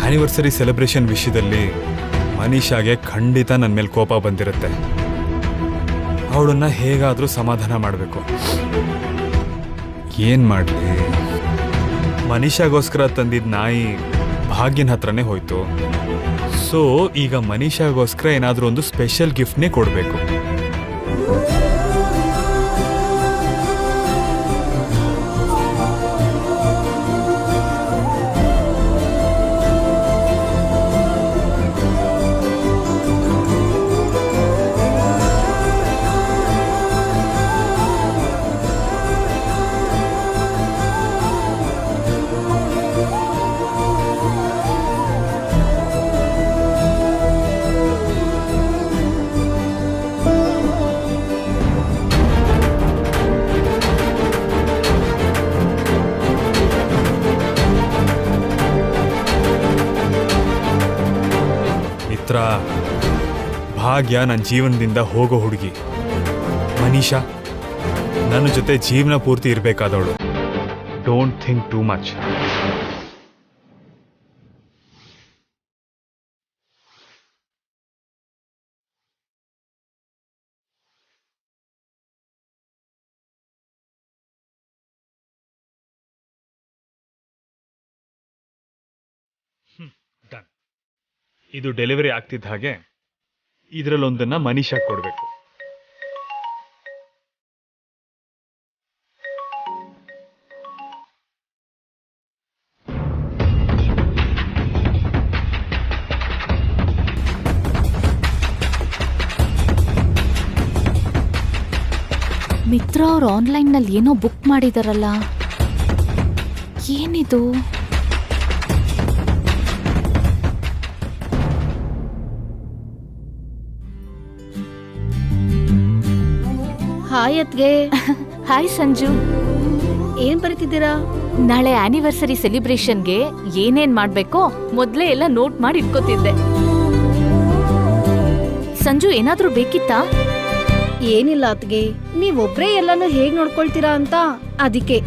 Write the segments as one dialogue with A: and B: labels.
A: Anniversary celebration ವಿಷಯದಲ್ಲಿ ಮನೀಷಾಗೆ ಖಂಡಿತ ನನ್ನ ಮೇಲೆ ಕೋಪ ಬಂದಿರುತ್ತೆ. ಅವಳನ್ನ ಹೇಗಾದರೂ ಸಮಾಧಾನ ಮಾಡಬೇಕು. ಏನು ಮಾಡಲಿ? ಮನೀಷಾಗೋಸ್ಕರ ತಂದಿದ್ದ ನಾಯಿ ಭಾಗ್ಯನ ಹತ್ರನೇ ಹೋಯ್ತು. ಸೊ ಈಗ ಮನೀಷಾಗೋಸ್ಕರ ಏನಾದರೂ ಒಂದು ಸ್ಪೆಷಲ್ ಗಿಫ್ಟ್ನೇ ಕೊಡಬೇಕು. ಭಾಗ್ಯ ನನ್ನ ಜೀವನದಿಂದ ಹೋಗೋ ಹುಡುಗಿ. ಮನೀಷಾ ನನ್ನ ಜೊತೆ ಜೀವನ ಪೂರ್ತಿ ಇರಬೇಕಾದವಳು. Don't think too much. Done. ಇದು ಡೆಲಿವರಿ ಆಗ್ತಿದ್ದ ಹಾಗೆ ಇದರಲ್ಲೊಂದನ್ನ ಮನೀಷಾ ಕೊಡಬೇಕು.
B: ಮಿತ್ರ ಅವ್ರು ಆನ್ಲೈನ್ನಲ್ಲಿ ಏನೋ ಬುಕ್ ಮಾಡಿದಾರಲ್ಲ, ಏನಿದು?
C: ಹಾಯ್ ಅತ್ಗೆ.
B: ಹಾಯ್ ಸಂಜು.
C: ಏನ್ ಬರೀತಿದ್ದೀರಾ?
B: ನಾಳೆ ಆನಿವರ್ಸರಿ ಸೆಲಿಬ್ರೇಷನ್ಗೆ ಏನೇನ್ ಮಾಡ್ಬೇಕೋ ಮೊದ್ಲೇ ಎಲ್ಲ ನೋಟ್ ಮಾಡಿ ಇಟ್ಕೋತಿದ್ದೆ. ಸಂಜು, ಏನಾದ್ರೂ ಬೇಕಿತ್ತಾ?
C: ಏನಿಲ್ಲ ಅತ್ಗೆ, ನೀವೊಬ್ರೇ ಎಲ್ಲಾನು ಹೇಗ್ ನೋಡ್ಕೊಳ್ತೀರಾ ಅಂತ. ಅದಕ್ಕೆ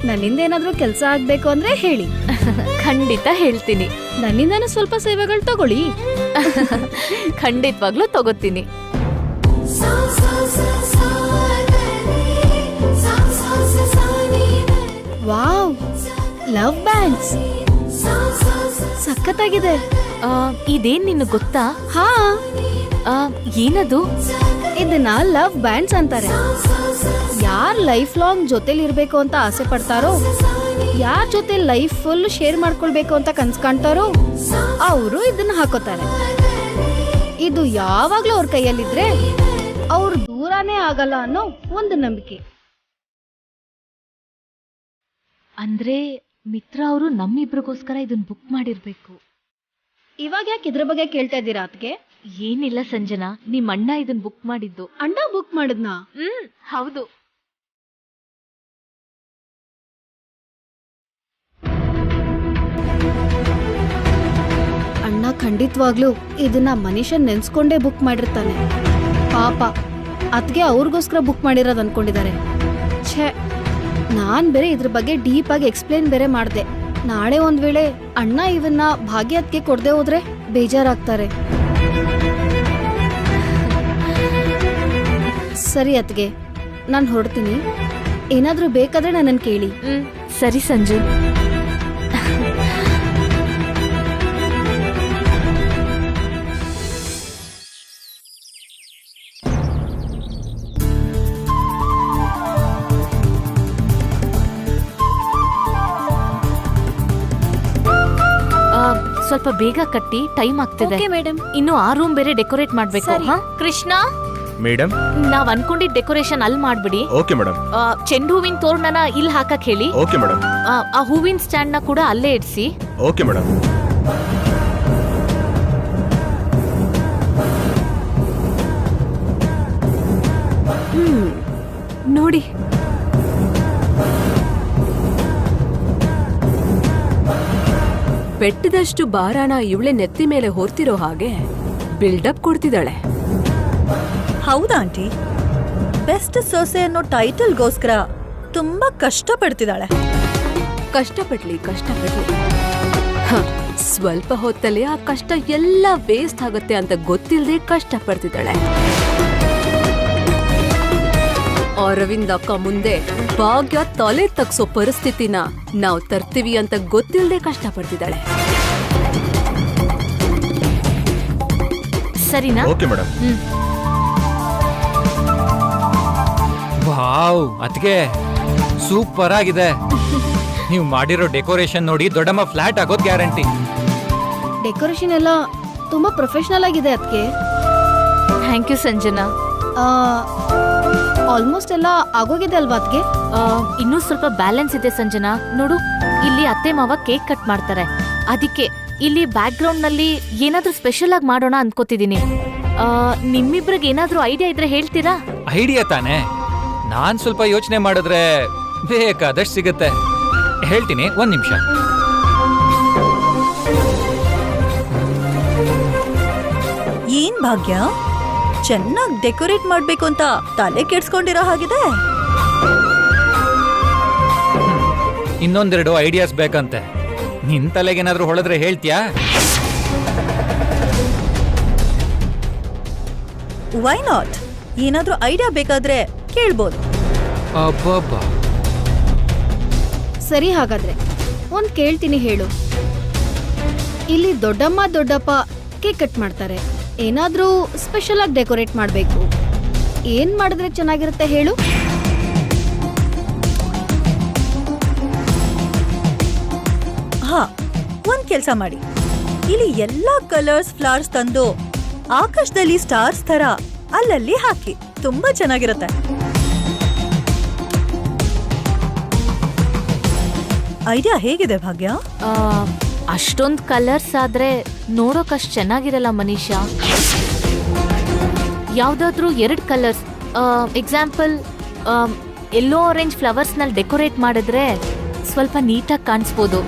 C: ನನ್ನಿಂದ ಏನಾದ್ರೂ ಕೆಲ್ಸ ಆಗ್ಬೇಕು ಅಂದ್ರೆ ಹೇಳಿ.
B: ಖಂಡಿತ ಹೇಳ್ತೀನಿ.
C: ನನ್ನಿಂದನೂ ಸ್ವಲ್ಪ ಸೇವೆಗಳು ತಗೊಳ್ಳಿ.
B: ಖಂಡಿತವಾಗ್ಲೂ ತಗೋತೀನಿ.
C: ವಾವ್, ಲವ್ ಬ್ಯಾಂಡ್ಸ್ ಸಖತ್ತಾಗಿದೆ.
B: ಇದೇನ್ ನಿನಗೆ ಗೊತ್ತಾ?
C: ಹಾ.
B: ಏನದು?
C: ಇದನ್ನ ಲವ್ ಬ್ಯಾಂಡ್ಸ್ ಅಂತಾರೆ. ಯಾರ್ ಲೈಫ್ ಲಾಂಗ್ ಜೊತೆಲಿ ಇರ್ಬೇಕು ಅಂತ ಆಸೆ ಪಡ್ತಾರೋ, ಯಾರ್ ಜೊತೆ ಲೈಫ್ ಫುಲ್ ಶೇರ್ ಮಾಡ್ಕೊಳ್ಬೇಕು ಅಂತ ಕನ್ಸ್ ಕಾಣ್ತಾರೋ ಅವರು ಇದನ್ನ ಹಾಕೋತಾರೆ. ಇದು ಯಾವಾಗ್ಲೂ ಅವ್ರ ಕೈಯಲ್ಲಿದ್ರೆ ಅವ್ರು ದೂರನೇ ಆಗಲ್ಲ ಅನ್ನೋ ಒಂದು ನಂಬಿಕೆ.
B: ಅಂದ್ರೆ ಮಿತ್ರ ಅವರು ನಮ್ಮಿಬ್ರಿಗೋಸ್ಕರ ಇದನ್ನ ಬುಕ್ ಮಾಡಿರ್ಬೇಕು.
C: ಇವಾಗ ಯಾಕೆ ಇದ್ರ ಬಗ್ಗೆ ಕೇಳ್ತಾ ಇದ್ದೀರಾ ಅತ್ಗೆ?
B: ಏನಿಲ್ಲ ಸಂಜನಾ, ನಿಮ್ ಅಣ್ಣ ಇದನ್ನ ಬುಕ್ ಮಾಡಿದ್ದು.
C: ಅಣ್ಣ ಬುಕ್ ಮಾಡಿದ್ನಾ?
B: ಹೌದು.
C: ಅಣ್ಣ ಖಂಡಿತವಾಗ್ಲೂ ಇದನ್ನ ಮನುಷ್ಯನ್ ನೆನ್ಸ್ಕೊಂಡೇ ಬುಕ್ ಮಾಡಿರ್ತಾನೆ. ಪಾಪ ಅತ್ಗೆ ಅವ್ರಿಗೋಸ್ಕರ ಬುಕ್ ಮಾಡಿರೋದು ಅನ್ಕೊಂಡಿದ್ದಾರೆ. ಛೇ, ನಾನ್ ಬೇರೆ ಇದ್ರ ಬಗ್ಗೆ ಡೀಪ್ ಆಗಿ ಎಕ್ಸ್ಪ್ಲೇನ್ ಬೇರೆ ಮಾಡ್ದೆ. ನಾಳೆ ಒಂದ್ ವೇಳೆ ಅಣ್ಣ ಇವನ್ನ ಭಾಗ್ಯತ್ಗೆ ಕೊಡದೆ ಹೋದ್ರೆ ಬೇಜಾರಾಗ್ತಾರೆ. ಸರಿ ಅತ್ಗೆ, ನಾನು ಹೊರಡ್ತೀನಿ. ಏನಾದ್ರೂ ಬೇಕಾದ್ರೆ ನನ್ನನ್ನು ಕೇಳಿ.
B: ಸರಿ ಸಂಜು. ಸ್ವಲ್ಪ ಬೇಗ ಕಟ್ಟಿ, ಟೈಮ್ ಆಗ್ತಿದೆ.
C: ಮೇಡಮ್,
B: ಇನ್ನು ಆ ರೂಮ್ ಬೇರೆ ಡೆಕೋರೇಟ್ ಮಾಡ್ಬೇಕು. ಕೃಷ್ಣ
D: ಮೇಡಮ್,
B: ನಾವ್ ಅನ್ಕೊಂಡಿದ್ ಡೆಕೋರೇಷನ್ ಅಲ್ಲಿ ಮಾಡ್ಬಿಡಿ.
D: Okay madam.
B: ಚೆಂಡು ಹೂವಿನ ತೋರಣನ ಇಲ್ಲಿ ಹಾಕಕ್ ಹೇಳಿ.
D: Okay madam.
B: ಆ ಹೂವಿನ ಸ್ಟ್ಯಾಂಡ್ ನ ಕೂಡ ಅಲ್ಲೇ ಇಡ್ಸಿ.
D: Okay madam.
B: ನೋಡಿ,
E: ಬೆಟ್ಟದಷ್ಟು ಭಾರನ ಇವಳೆ ನೆತ್ತಿ ಮೇಲೆ ಹೊರ್ತಿರೋ ಹಾಗೆ ಬಿಲ್ಡಪ್ ಕೊಡ್ತಿದ್ದಾಳೆ.
F: ಹೌದಾ ಆಂಟಿ? ಬೆಸ್ಟ್ ಸೊಸೆ ಅನ್ನೋ ಟೈಟಲ್ಗೋಸ್ಕರ ತುಂಬಾ ಕಷ್ಟಪಡ್ತಿದ್ದಾಳೆ.
E: ಕಷ್ಟಪಡ್ಲಿ. ಸ್ವಲ್ಪ ಹೊತ್ತಲ್ಲಿ ಆ ಕಷ್ಟ ಎಲ್ಲ ವೇಸ್ಟ್ ಆಗುತ್ತೆ ಅಂತ ಗೊತ್ತಿಲ್ಲದೆ ಕಷ್ಟ ಪಡ್ತಿದ್ದಾಳೆ. ಅರವಿಂದ್ ಅಕ್ಕ ಮುಂದೆ ಭಾಗ್ಯ ತಲೆ ತಗ್ಸೋ ಪರಿಸ್ಥಿತಿನ ನಾವು ತರ್ತೀವಿ ಅಂತ ಗೊತ್ತಿಲ್ಲದೆ ಕಷ್ಟ ಪಡ್ತಿದ್ದಾಳೆ.
B: ಸರಿನಾ?
D: Okay madam.
G: ವಾವ್, ಅದ್ಕೆ ಸೂಪರ್ ಆಗಿದೆ. ನೀವು ಮಾಡಿರೋ ಡೆಕೋರೇಷನ್ ನೋಡಿ ದೊಡ್ಡಮ್ಮ ಫ್ಲಾಟ್ ಆಗೋದ್ ಗ್ಯಾರಂಟಿ.
C: ಡೆಕೋರೇಷನ್ ಎಲ್ಲ ತುಂಬಾ ಪ್ರೊಫೆಷನಲ್ ಆಗಿದೆ ಅದಕ್ಕೆ.
B: Thank you Sanjana.
C: ಆಲ್ಮೋಸ್ಟ್ ಎಲ್ಲ ಆಗೋಗಿದೆ ಅಲ್ವಾ ಅದಕ್ಕೆ?
B: ಇನ್ನೂ ಸ್ವಲ್ಪ ಬ್ಯಾಲೆನ್ಸ್ ಇದೆ ಸಂಜನಾ. ನೋಡು, ಇಲ್ಲಿ ಅತ್ತೆ ಮಾವ ಕೇಕ್ ಕಟ್ ಮಾಡ್ತಾರೆ. ಅದಕ್ಕೆ ಇಲ್ಲಿ ಬ್ಯಾಕ್ ಗ್ರೌಂಡ್ ನಲ್ಲಿ ಏನಾದ್ರೂ ಸ್ಪೆಷಲ್ ಆಗಿ ಮಾಡೋಣ ಅನ್ಕೋತಿದೀನಿ. ನಿಮ್ಮಿಬ್ರಿಗೆ ಏನಾದ್ರೂ ಐಡಿಯಾ ಇದ್ರೆ ಹೇಳ್ತೀರಾ?
G: ಐಡಿಯಾ ತಾನೆ, ನಾನ್ ಸ್ವಲ್ಪ ಯೋಚನೆ ಮಾಡಿದ್ರೆ ಬೇಕಾದಷ್ಟು ಸಿಗುತ್ತೆ. ಹೇಳ್ತೀನಿ, ಒಂದ್ ನಿಮಿಷ.
F: ಏನ್ ಭಾಗ್ಯ, ಚೆನ್ನಾಗಿ ಡೆಕೋರೇಟ್ ಮಾಡ್ಬೇಕು ಅಂತ ತಲೆ ಕೆಡ್ಸ್ಕೊಂಡಿರೋ ಹಾಗಿದೆ.
G: ಇನ್ನೊಂದೆರಡು ಐಡಿಯಾಸ್ ಬೇಕಂತೆ. ನಿನ್ ತಲೆಗೇನಾದ್ರೂ ಹೊಳೆದ್ರೆ ಹೇಳ್ತೀಯಾ?
F: Why not? ಏನಾದ್ರೂ ಐಡಿಯಾ ಬೇಕಾದ್ರೆ ಕೇಳ್ಬೋದು.
G: ಅಬ್ಬಬ್ಬಾ,
C: ಸರಿ, ಹಾಗಾದ್ರೆ ಒಂದ್ ಕೇಳ್ತೀನಿ, ಹೇಳು. ಇಲ್ಲಿ ದೊಡ್ಡಮ್ಮ ದೊಡ್ಡಪ್ಪ ಕೇಕ್ ಕಟ್ ಮಾಡ್ತಾರೆ. ಏನಾದ್ರೂ ಸ್ಪೆಷಲ್ ಆಗಿ ಡೆಕೋರೇಟ್ ಮಾಡ್ಬೇಕು. ಏನ್ ಮಾಡಿದ್ರೆ ಚೆನ್ನಾಗಿರುತ್ತೆ ಹೇಳು?
F: ಹಾ, ಒಂದ್ ಕೆಲ್ಸ ಮಾಡಿ. ಇಲ್ಲಿ ಎಲ್ಲಾ ಕಲರ್ಸ್ ಫ್ಲವರ್ಸ್ ತಂದು ಆಕಾಶದಲ್ಲಿ ಸ್ಟಾರ್ಸ್ ತರ ಅಲ್ಲಲ್ಲಿ ಹಾಕಿ. ತುಂಬಾ ಚೆನ್ನಾಗಿರುತ್ತೆ. ಐಡಿಯಾ ಹೇಗಿದೆ ಭಾಗ್ಯ?
B: ಅಷ್ಟೊಂದ್ ಕಲರ್ಸ್ ಆದ್ರೆ ನೋಡೋಕಷ್ಟ್ ಚೆನ್ನಾಗಿರಲ್ಲ ಮನೀಷಾ. ಯಾವ್ದಾದ್ರೂ 2 colours, example yellow orange flowers ನಲ್ಲಿ ಡೆಕೋರೇಟ್ ಮಾಡಿದ್ರೆ ಸ್ವಲ್ಪ ನೀಟಾಗಿ ಕಾಣಿಸ್ಬೋದು.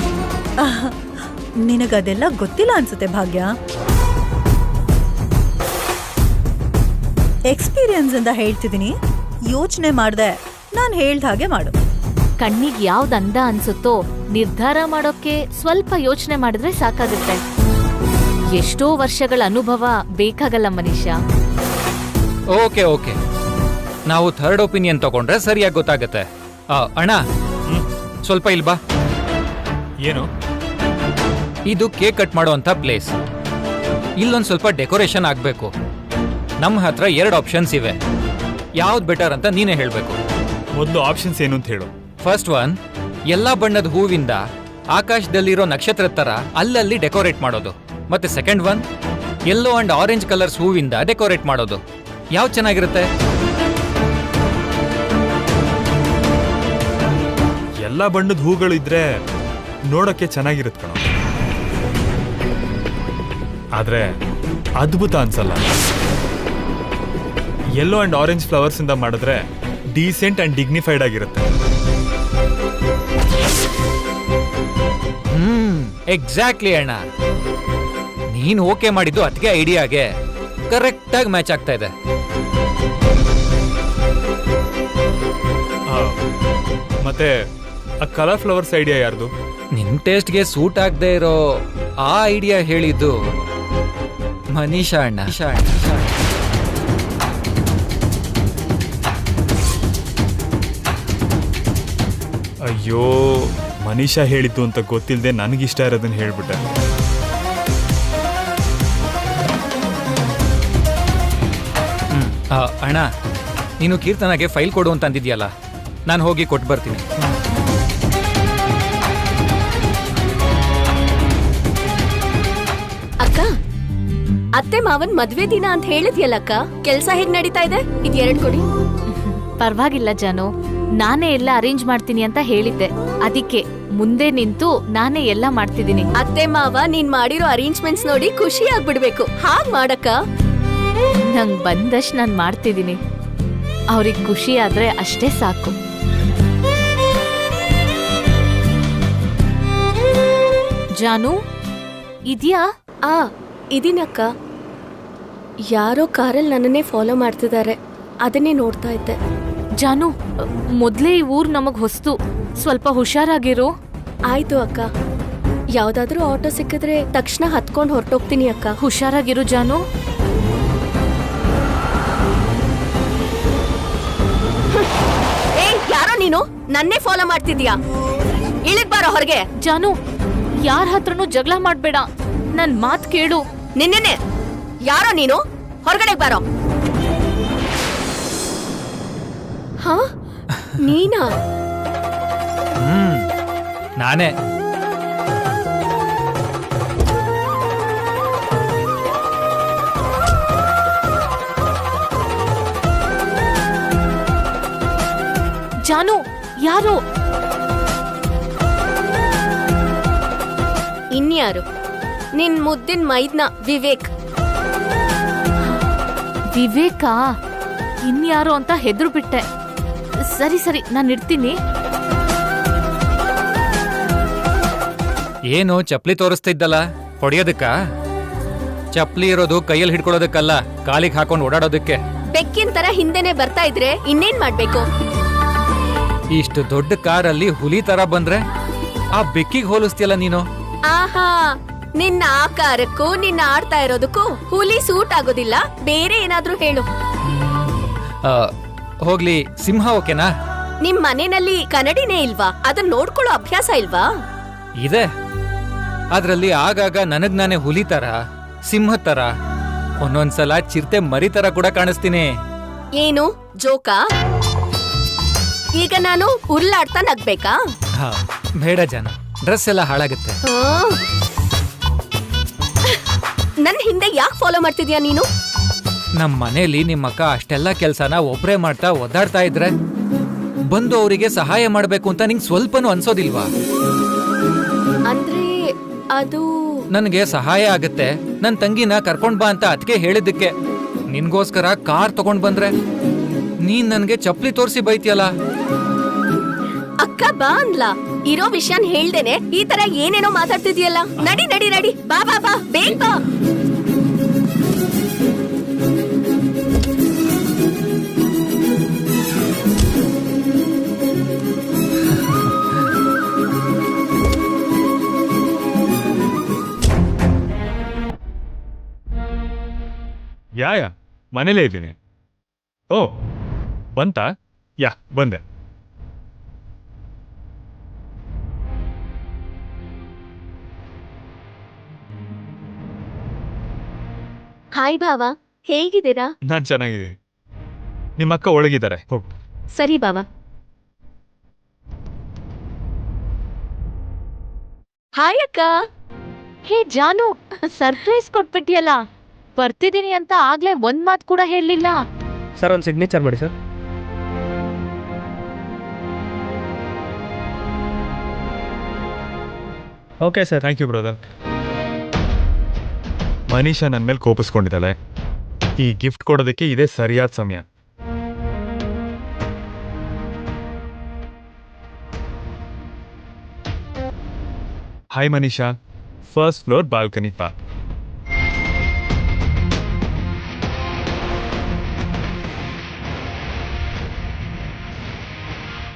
F: ನಿನಗದೆಲ್ಲ ಗೊತ್ತಿಲ್ಲ ಅನ್ಸುತ್ತೆ ಭಾಗ್ಯ. ಎಕ್ಸ್ಪೀರಿಯನ್ಸ್ ಇಂದ ಹೇಳ್ತಿದ್ದೀನಿ. ಯೋಚನೆ ಮಾಡ್ದೆ ನಾನ್ ಹೇಳ್ದ ಹಾಗೆ ಮಾಡು.
B: ಕಣ್ಣಿಗೆ ಯಾವ್ದು ಅಂದ ಅನ್ಸುತ್ತೋ ನಿರ್ಧಾರ ಮಾಡೋಕೆ ಸ್ವಲ್ಪ ಯೋಚನೆ ಮಾಡಿದ್ರೆ ಸಾಕಾಗುತ್ತೆ. ಎಷ್ಟೋ ವರ್ಷಗಳ ಅನುಭವ ಬೇಕಾಗಲ್ಲ ಮನೀಷಾ.
G: ಓಕೆ ಓಕೆ, ನಾವು ಥರ್ಡ್ ಒಪಿನಿಯನ್ ತಗೊಂಡ್ರೆ ಸರಿಯಾಗಿ ಗೊತ್ತಾಗತ್ತೆ. ಅಣ್ಣ, ಸ್ವಲ್ಪ ಇಲ್ ಬಾ.
A: ಏನು?
G: ಇದು ಕೇಕ್ ಕಟ್ ಮಾಡುವಂತ ಪ್ಲೇಸ್. ಇಲ್ಲೊಂದ್ ಸ್ವಲ್ಪ ಡೆಕೋರೇಷನ್ ಆಗ್ಬೇಕು. ನಮ್ಮ ಹತ್ರ 2 ಆಪ್ಷನ್ಸ್ ಇವೆ. ಯಾವ್ದು ಬೆಟರ್ ಅಂತ ನೀನೇ ಹೇಳ್ಬೇಕು.
A: ಮೊದಲು ಆಪ್ಷನ್ಸ್ ಏನು ಅಂತ ಹೇಳು.
G: ಫಸ್ಟ್ ಒನ್, ಎಲ್ಲಾ ಬಣ್ಣದ ಹೂವಿಂದ ಆಕಾಶದಲ್ಲಿರೋ ನಕ್ಷತ್ರ ತರ ಅಲ್ಲಲ್ಲಿ ಡೆಕೋರೇಟ್ ಮಾಡೋದು. ಮತ್ತೆ second one, yellow and orange colours ಹೂವಿಂದ ಡೆಕೋರೇಟ್ ಮಾಡೋದು. ಯಾವ್ದು ಚೆನ್ನಾಗಿರುತ್ತೆ?
A: ಎಲ್ಲ ಬಣ್ಣದ ಹೂಗಳು ಇದ್ರೆ ನೋಡಕ್ಕೆ ಚೆನ್ನಾಗಿರುತ್ತೆ ಕಣ, ಆದ್ರೆ ಅದ್ಭುತ ಅನ್ಸಲ್ಲ. ಯೆಲ್ಲೋ ಅಂಡ್ ಆರೆಂಜ್ ಫ್ಲವರ್ಸ್ ಇಂದ ಮಾಡಿದ್ರೆ ಡೀಸೆಂಟ್ ಅಂಡ್ ಡಿಗ್ನಿಫೈಡ್ ಆಗಿರುತ್ತೆ.
G: ಎಕ್ಸಾಕ್ಟ್ಲಿ ಅಣ್ಣ, ನೀನ್ ಓಕೆ ಮಾಡಿದ್ದು ಅದಕ್ಕೆ ಐಡಿಯಾಗೆ ಕರೆಕ್ಟ್ ಆಗಿ ಮ್ಯಾಚ್ ಆಗ್ತಾ ಇದೆ.
A: ಮತ್ತೆ ಆ ಕಲರ್ ಫ್ಲವರ್ಸ್ ಐಡಿಯಾ ಯಾರ್ದು?
G: ನಿನ್ ಟೇಸ್ಟ್ಗೆ ಸೂಟ್ ಆಗದೆ ಇರೋ ಆ ಐಡಿಯಾ ಹೇಳಿದ್ದು ಮನೀಷಾ ಅಣ್ಣ.
A: ಅಯ್ಯೋ, ಮನೀಷಾ ಹೇಳಿದ್ದು ಅಂತ ಗೊತ್ತಿಲ್ಲದೆ ನನಗಿಷ್ಟ ಇರೋದನ್ನ ಹೇಳ್ಬಿಟ್ಟೆ.
G: ಅಣ್ಣ, ನೀನು ಕೀರ್ತನಾಗೆ ಫೈಲ್ ಕೊಡು ಅಂತ ಅಂದಿದ್ಯಲ್ಲ, ನಾನು ಹೋಗಿ ಕೊಟ್ಟು ಬರ್ತೀನಿ.
E: ಅಕ್ಕ, ಅತ್ತೆ ಮಾವನ್ ಮದ್ವೆ ದಿನ ಅಂತ ಹೇಳಿದ್ಯಲ್ಲಕ್ಕ, ಕೆಲ್ಸ ಹೇಗ್ ನಡೀತಾ ಇದೆ? ಇದ್ 2 ಕೊಡಿ.
B: ಪರವಾಗಿಲ್ಲ ಜಾನು, ನಾನೇ ಎಲ್ಲ ಅರೇಂಜ್ ಮಾಡ್ತೀನಿ ಅಂತ ಹೇಳಿದ್ದೆ. ಅದಕ್ಕೆ ಮುಂದೆ ನಿಂತು ನಾನೇ ಎಲ್ಲ ಮಾಡ್ತಿದ್ದೀನಿ.
E: ಅತ್ತೆ ಮಾವ ನೀನ್ ಮಾಡಿರೋ ಅರೇಂಜ್ಮೆಂಟ್ಸ್ ನೋಡಿ ಖುಷಿ ಆಗ್ಬಿಡ್ಬೇಕು. ಹಾಗ್ ಮಾಡಕ್ಕ.
B: ನಂಗ್ ಬಂದಷ್ಟು ನಾನ್ ಮಾಡ್ತಿದ್ದೀನಿ. ಅವ್ರಿಗೆ ಖುಷಿ ಆದ್ರೆ ಅಷ್ಟೇ ಸಾಕು. ಜಾನು, ಇದ್ಯಾ?
E: ಇದೀನಕ್ಕ. ಯಾರೋ ಕಾರಲ್ಲಿ ನನ್ನನ್ನೇ ಫಾಲೋ ಮಾಡ್ತಿದ್ದಾರೆ, ಅದನ್ನೇ ನೋಡ್ತಾ ಇದ್ದೆ.
B: ಜಾನು, ಮೊದ್ಲೇ ಈ ಊರ್ ನಮಗ್ ಹೊಸ್ತು, ಸ್ವಲ್ಪ ಹುಷಾರಾಗಿರು.
E: ಆಯ್ತು ಅಕ್ಕ. ಯಾವ್ದಾದ್ರೂ ಆಟೋ ಸಿಕ್ಕಿದ್ರೆ ತಕ್ಷಣ ಹತ್ಕೊಂಡು ಹೊರಟೋಗ್ತೀನಿ ಅಕ್ಕ.
B: ಹುಷಾರಾಗಿರು ಜಾನು.
E: ಯಾರೋ ನೀನು ನನ್ನೇ ಫಾಲೋ ಮಾಡ್ತಿದ್ಯಾ? ಇಳಿದ್ ಬಾರೋ ಹೊರಗೆ.
B: ಜಾನು, ಯಾರ ಹತ್ರನೂ ಜಗಳ ಮಾಡ್ಬೇಡ, ನನ್ ಮಾತ್ ಕೇಳು.
E: ನಿನ್ನೆ ಯಾರೋ ನೀನು, ಹೊರಗಡೆ ಬಾರೋ. ಹಾ, ನೀನಾ?
G: ನಾನೇ.
B: ಜಾನು, ಯಾರು?
E: ಇನ್ಯಾರು? ನಿನ್ ಮುದ್ದಿನ ಮೈದ್ನ ವಿವೇಕ್.
B: ವಿವೇಕಾ? ಇನ್ಯಾರು ಅಂತ ಹೆದ್ರು ಬಿಟ್ಟೆ. ಸರಿ ಸರಿ, ನಾನು ಇಡ್ತೀನಿ.
G: ಏನು ಚಪ್ಲಿ ತೋರಿಸ್ತಿದ್ದಲ್ಲ, ಹೊಡೆಯೋದಕ್ಕ? ಚಪ್ಲಿ ಇರೋದು ಕೈಯಲ್ಲಿ ಹಿಡ್ಕೊಳ್ಳೋದಕ್ಕಲ್ಲ, ಕಾಲಿಗೆ ಹಾಕೊಂಡು ಓಡಾಡೋದಕ್ಕೆ.
E: ಬೆಕ್ಕಿನ ತರ ಹಿಂದೆನೆ ಬರ್ತಾ ಇದ್ರೆ ಇನ್ನೇನ್ ಮಾಡ್ಬೇಕು?
G: ಇಷ್ಟು ದೊಡ್ಡ ಕಾರಲ್ಲಿ ಹುಲಿ ತರ ಬಂದ್ರೆ ಆ ಬೆಕ್ಕಿಗೆ ಹೋಲಿಸ್ತೀಯಲ್ಲ ನೀನು.
E: ಆಹಾ, ನಿನ್ನ ಆಕಾರಕ್ಕೂ ನಿನ್ನ ಆಡ್ತಾ ಇರೋದಕ್ಕೂ ಹುಲಿ ಸೂಟ್ ಆಗೋದಿಲ್ಲ. ಬೇರೆ ಏನಾದ್ರೂ ಹೇಳು.
G: ಹೋಗ್ಲಿ, ಸಿಂಹ ಓಕೆನಾ?
E: ನಿಮ್ ಮನೆಯಲ್ಲಿ ಕನ್ನಡಿನೇ ಇಲ್ವಾ? ಅದನ್ನ ನೋಡ್ಕೊಳ್ಳೋ ಅಭ್ಯಾಸ ಇಲ್ವಾ?
G: ಇದೆ. ಅದ್ರಲ್ಲಿ ಆಗಾಗ ನನಗ್ ನಾನೇ ಹುಲಿ ತರ, ಸಿಂಹ ತರ, ಒಂದೊಂದ್ಸಲ ಚಿರತೆ ಮರಿ ತರ ಕೂಡ ಕಾಣಿಸ್ತೀನಿ.
E: ಏನು ಜೋಕಾ? ಈಗ ನಾನು ಉರುಳಾಡ್ತಾ ನಗ್ಬೇಕಾ?
G: ಬೇಡ ಜನ, ಡ್ರೆಸ್ ಎಲ್ಲ ಹಾಳಾಗುತ್ತೆ.
E: ನನ್ ಹಿಂದೆ ಯಾಕೆ ಫಾಲೋ ಮಾಡ್ತಿದ್ಯಾ ನೀನು?
G: ನಮ್ ಮನೇಲಿ ನಿಮ್ಮಕ್ಕ ಅಷ್ಟೆಲ್ಲ ಕೆಲ್ಸನ ಒಬ್ರೇ ಮಾಡ್ತಾ ಒದ್ದಾಡ್ತಾ ಇದ್ರೆ ಬಂದು ಅವರಿಗೆ ಸಹಾಯ ಮಾಡ್ಬೇಕು ಅಂತ ನಿಂಗ್ ಸ್ವಲ್ಪನೂ ಅನ್ಸೋದಿಲ್ವಾ?
E: ಅಂದ್ರೆ ಅದು
G: ನನ್ಗೆ ಸಹಾಯ ಆಗತ್ತೆ. ನನ್ ತಂಗಿನ ಕರ್ಕೊಂಡ್ ಬಾ ಅಂತ ಅದಕ್ಕೆ ಹೇಳಿದ್ದಕ್ಕೆ. ನಿನ್ಗೋಸ್ಕರ ಕಾರ್ ತಗೊಂಡ್ ಬಂದ್ರೆ ನೀನ್ ನನ್ಗೆ ಚಪ್ಲಿ ತೋರಿಸಿ ಬೈತಿಯಲ್ಲ.
E: ಅಕ್ಕ ಬಾ ಅನ್ಲಾ? ಇರೋ ವಿಷಯನ್ ಹೇಳ್ದೇನೆ ಈ ತರ ಏನೇನೋ ಮಾತಾಡ್ತಿದ್ಯಲ್ಲ. ನಡಿ ನಡಿ ನಡಿ, ಬಾ ಬಾ ಬಾ, ಬೇಗ ಬಾ.
A: ಯಾ ಮನೇಲೇ ಇದ್ದೀನಿ. ಓ ಬಂತಾ? ಯಾ ಬಂದೆ.
E: ಹಾಯ್ ಬಾವ, ಹೇಗಿದ್ದೀರಾ?
A: ನಾನು ಚೆನ್ನಾಗಿದ್ದೀನಿ. ನಿಮ್ಮ ಅಕ್ಕ ಒಳಗಿದ್ದಾರೆ, ಹೋಗು.
E: ಸರಿ ಬಾವ. ಹಾಯ್ ಅಕ್ಕ.
B: ಹೇ ಜಾನು, ಸರ್ಪ್ರೈಸ್ ಕೊಟ್ಬಿಟ್ಟಿಯಲ್ಲ. ಬರ್ತಿದ್ದೀನಿ ಅಂತ ಆಗ್ಲೇ ಒಂದ್ ಮಾತು ಕೂಡ ಹೇಳಲಿಲ್ಲ.
D: ಸರ್, ಒಂದು ಸಿಗ್ನೇಚರ್ ಮಾಡಿ sir. Okay sir.
A: Thank you brother. Manisha ನನ್ನ ಮೇಲೆ ಕೋಪಿಸ್ಕೊಂಡಿದ್ದಾಳೆ. ಈ ಗಿಫ್ಟ್ ಕೊಡೋದಕ್ಕೆ ಇದೇ ಸರಿಯಾದ ಸಮಯ. Hi Manisha, first floor balcony ಪಾ.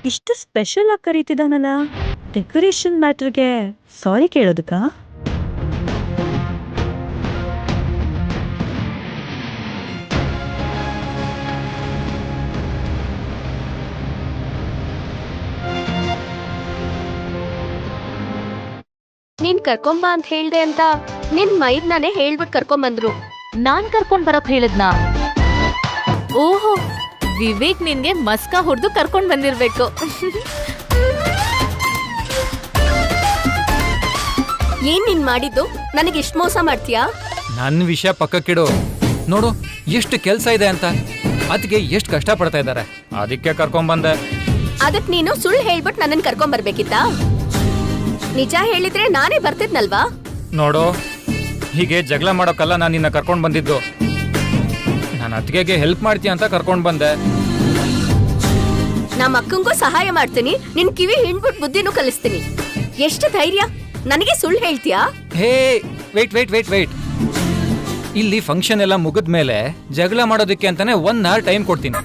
F: ಇಷ್ಟು ಸ್ಪೆಷಲ್ ಆಗಿ ಕರೀತಿದ್ದಾನಲ್ಲ, ಡೆಕೋರೇಷನ್ ಮ್ಯಾಟ್ರಿಗೆ ಸಾರಿ ಕೇಳೋದಕ್ಕ?
E: ನೀನ್ ಕರ್ಕೊಂಬ ಅಂತ ಹೇಳ್ದೆ ಅಂತ ನಿನ್ ಮೈದ್ನಾನೇ ಹೇಳ್ಬಿಟ್ಟು ಕರ್ಕೊಂಬಂದ್ರು.
B: ನಾನ್ ಕರ್ಕೊಂಡ್ ಬರಕ್ ಹೇಳಿದ್ನಾ? ಓಹೋ, ವಿವೇಕ್ ನಿನ್ಗೆ ಮಸ್ಕಾ ಹೊಡೆದು ಕರ್ಕೊಂಡ್ ಬಂದಿರ್ಬೇಕು.
E: ಏನ್ ನೀನ್ ಮಾಡಿದ್ದು? ನನಗೆ ಇಷ್ಟ ಮೋಸ ಮಾಡ್ತೀಯಾ?
G: ನನ್ನ ವಿಷಯ ಪಕ್ಕಕ್ಕಿಡು. ನೋಡು ಎಷ್ಟು ಕೆಲ್ಸ ಇದೆ ಅಂತ, ಅದಕ್ಕೆ ಎಷ್ಟು ಕಷ್ಟ ಪಡ್ತಾ ಇದ್ದಾರೆ. ಅದಕ್ಕೆ ಕರ್ಕೊಂಡ್ಬಂದೆ.
E: ಅದಕ್ ನೀನು ಸುಳ್ಳು ಹೇಳ್ಬಿಟ್ಟು ನನ್ನನ್ ಕರ್ಕೊಂಡ್ ಬರ್ಬೇಕಿತ್ತಾ? ನಿಜ ಹೇಳಿದ್ರೆ ನಾನೇ ಬರ್ತಿದ್ನಲ್ವಾ?
G: ನೋಡು, ಹೀಗೆ ಜಗಳ ಮಾಡೋಕ್ಕಲ್ಲ ನಾನು ನಿನ್ನ ಕರ್ಕೊಂಡ್ ಬಂದಿದ್ದು. ನಾನು ಅತ್ತಿಗೆಗೆ ಹೆಲ್ಪ್ ಮಾಡ್ತೀಯ ಅಂತ ಕರ್ಕೊಂಡ್ ಬಂದೆ.
E: ನಮ್ಮ ಅಕ್ಕಂಗೂ ಸಹಾಯ ಮಾಡ್ತೀನಿ, ನಿನ್ ಕಿವಿ ಹಿಂಡ್ಬಿಟ್ಟು ಬುದ್ಧಿನೂ ಕಲಿಸ್ತೀನಿ. ಎಷ್ಟು ಧೈರ್ಯ ನನಗೆ ಸುಳ್ಳು ಹೇಳ್ತೀಯಾ?
G: ಹೇ, ವೇಟ್ ವೇಟ್ ವೇಟ್ ವೇಟ್. ಇಲ್ಲಿ ಫಂಕ್ಷನ್ ಎಲ್ಲ ಮುಗಿದ್ಮೇಲೆ ಜಗಳ ಮಾಡೋದಕ್ಕೆ ಅಂತಾನೆ 1 hour ಟೈಮ್ ಕೊಡ್ತೀನಿ.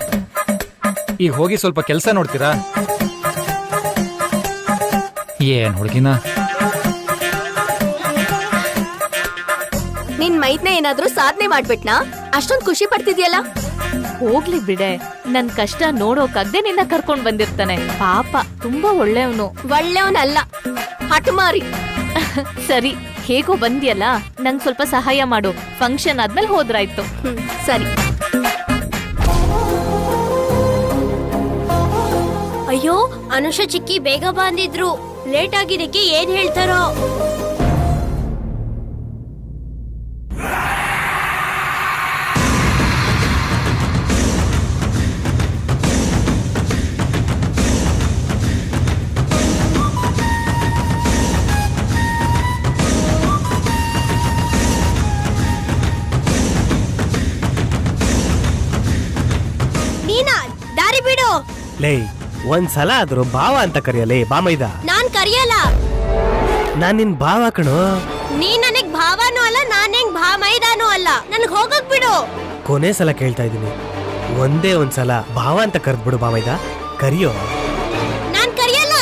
G: ಈಗ ಹೋಗಿ ಸ್ವಲ್ಪ ಕೆಲಸ ನೋಡ್ತೀರಾ? ಏನ್ ಹುಡುಗಿನ?
H: ನಿನ್ ಮೈದ್ನ ಏನಾದ್ರೂ ಸಾಧನೆ ಮಾಡ್ಬಿಟ್ನಾ? ಅಷ್ಟೊಂದ್ ಖುಷಿ ಪಡ್ತಿದ್ಯಲ್ಲ.
B: ಹೋಗ್ಲಿ ಬಿಡೆ, ನನ್ ಕಷ್ಟ ನೋಡೋಕಾಗ್ದೆ ನಿನ್ನ ಕರ್ಕೊಂಡ್ ಬಂದಿರ್ತಾನೆ. ಪಾಪ ತುಂಬಾ ಒಳ್ಳೆಯವನು.
H: ಒಳ್ಳೆಯವನಲ್ಲ, ಹಠಮಾರಿ.
B: ಸರಿ, ಹೇಗೋ ಬಂದ್ಯಲ್ಲ, ನಂಗ್ ಸ್ವಲ್ಪ ಸಹಾಯ ಮಾಡು. ಫಂಕ್ಷನ್ ಆದ್ಮೇಲೆ ಹೋದ್ರಾಯ್ತು.
H: ಸರಿ. ಅಯ್ಯೋ, ಅನುಷಾ ಚಿಕ್ಕಿ ಬೇಗ ಬಂದಿದ್ರು. ಲೇಟ್ ಆಗಿದ್ದಕ್ಕೆ ಏನ್ ಹೇಳ್ತಾರೋ. ನೀನಾ ದಾರಿ ಬಿಡು.
I: ಲೇ, ಒಂದ್ಸಲ ಆದ್ರೂ ಭಾವ ಅಂತ ಕರೆಯಲೇ ಬಾಮೈದ.
H: ನಾನ್ ಕರಿಯಲ್ಲ.
I: ನಾನ್ ನಿನ್ ಭಾವ ಕಣೋ.
H: ನೀ ನನಗ್ ಭಾವನೂ ಅಲ್ಲ, ನಾನ್ ಹೆಂಗ್ ಭಾಮೈದಾನೂ ಅಲ್ಲ. ನನ್ಗ್ ಹೋಗಕ್ ಬಿಡು.
I: ಕೊನೆ ಸಲ ಕೇಳ್ತಾ ಇದೀನಿ, ಒಂದೇ ಒಂದ್ಸಲ ಭಾವ ಅಂತ ಕರೆದ್ಬಿಡು ಬಾಮೈದ. ಕರಿಯೋ.
H: ನಾನ್ ಕರಿಯಲ್ಲ.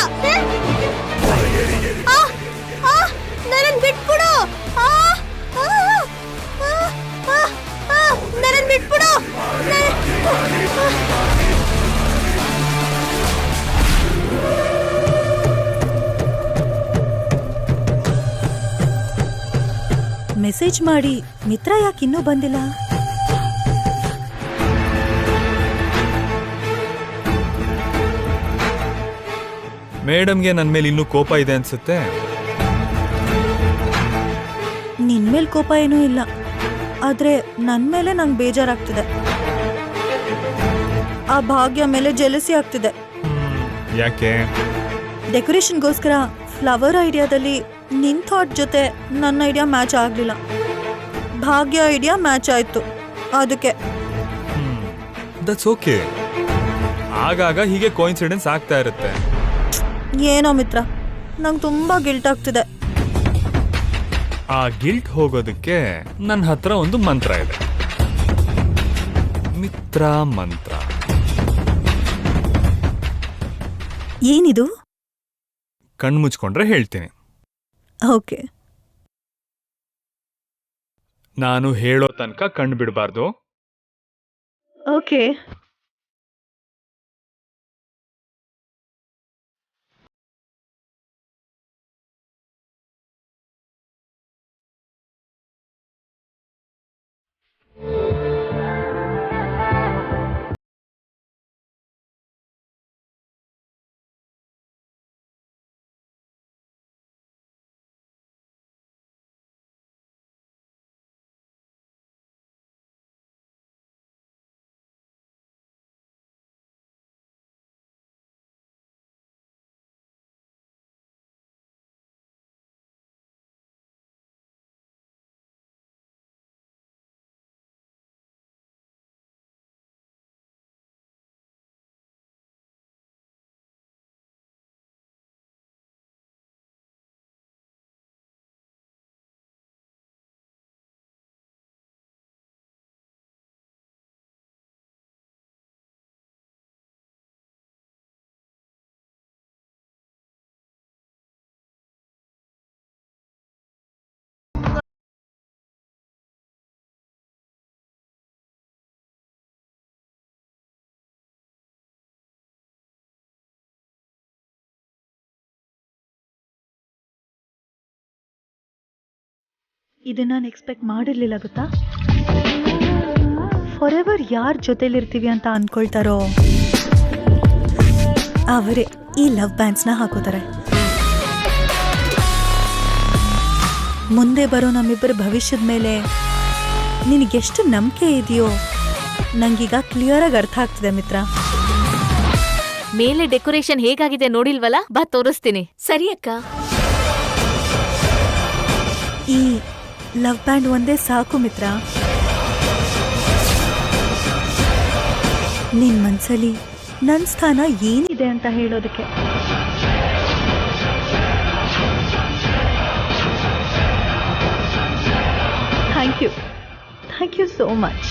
H: ನನ್ನನ್ ಬಿಟ್ಬಿಡು. ನನ್ನನ್ ಬಿಟ್ಬಿಡು.
F: ಮೆಸೇಜ್ ಮಾಡಿ ಮಿತ್ರ ಯಾಕೆ ಇನ್ನೂ ಬಂದಿಲ್ಲ?
A: ಮೇಡಮ್ಗೆ ನನ್ ಮೇಲೆ ಇನ್ನೂ ಕೋಪ ಇದೆ ಅನ್ಸುತ್ತೆ.
F: ನಿನ್ ಮೇಲ್ ಕೋಪ ಏನೂ ಇಲ್ಲ, ಆದ್ರೆ ನನ್ ಮೇಲೆ ನಂಗೆ ಬೇಜಾರಾಗ್ತಿದೆ. ಆ ಭಾಗ್ಯ ಮೇಲೆ ಜೆಲಸಿ ಆಗ್ತಿದೆ.
A: ಯಾಕೆ?
F: ಡೆಕೋರೇಷನ್ಗೋಸ್ಕರ ಫ್ಲವರ್ ಐಡಿಯಾದಲ್ಲಿ ನಿನ್ ಥಾಟ್ ಜೊತೆ ನನ್ನ ಐಡಿಯಾ ಮ್ಯಾಚ್ ಆಗ್ಲಿಲ್ಲ. ಭಾಗ್ಯ ಐಡಿಯಾ ಮ್ಯಾಚ್ ಆಯ್ತು. ಅದಕ್ಕೆ
A: ದಟ್ಸ್ ಓಕೆ. ಆಗಾಗ ಹೀಗೆ ಕೋಇನ್ಸಿಡೆನ್ಸ್ ಆಗ್ತಾ ಇರುತ್ತೆ.
F: ಏನೋ ಮಿತ್ರ, ನಂಗೆ ತುಂಬಾ ಗಿಲ್ಟ್ ಆಗ್ತಿದೆ.
A: ಆ ಗಿಲ್ಟ್ ಹೋಗೋದಕ್ಕೆ ನನ್ನ ಹತ್ರ ಒಂದು ಮಂತ್ರ ಇದೆ. ಮಿತ್ರ ಮಂತ್ರ.
F: ಏನಿದು?
A: ಕಣ್ಣು ಮುಚ್ಕೊಂಡ್ರೆ ಹೇಳ್ತೀನಿ.
F: ಓಕೆ.
A: ನಾನು ಹೇಳೋ ತನಕ ಕಣ್ಣು ಬಿಡಬಾರ್ದು.
F: ಓಕೆ. ಇದನ್ನ ನಾನು ಎಕ್ಸ್ಪೆಕ್ಟ್ ಮಾಡಿರ್ಲಿಲ್ಲ ಗೊತ್ತಾ. ಫಾರ್ ಎವರ್ ಯಾರ್ ಜೊತೆಲಿರ್ತೀವಿ ಅಂತ ಅನ್ಕೊಳ್ತಾರೋ ಅವರೇ ಈ ಲವ್ ಬ್ಯಾಂಡ್ಸ್ನ ಹಾಕೋತಾರೆ. ಮುಂದೆ ಬರೋ ನಮ್ಮಿಬ್ಬರ ಭವಿಷ್ಯದ ಮೇಲೆ ನಿನಗೆಷ್ಟು ನಂಬಿಕೆ ಇದೆಯೋ ನಂಗೀಗ ಕ್ಲಿಯರ್ ಆಗಿ ಅರ್ಥ ಆಗ್ತಿದೆ ಮಿತ್ರ.
B: ಮೇಲೆ ಡೆಕೋರೇಷನ್ ಹೇಗಾಗಿದೆ ನೋಡಿಲ್ವಲ್ಲ, ಬಾ ತೋರಿಸ್ತೀನಿ.
H: ಸರಿ ಅಕ್ಕ.
F: ಈ ಲವ್ ಬ್ಯಾಂಡ್ ಒಂದೇ ಸಾಕು ಮಿತ್ರ. ನಿನ್ ಮನ್ಸಲ್ಲಿ ನನ್ ಸ್ಥಾನ ಏನಿದೆ ಅಂತ ಹೇಳೋದಕ್ಕೆ. Thank you so much.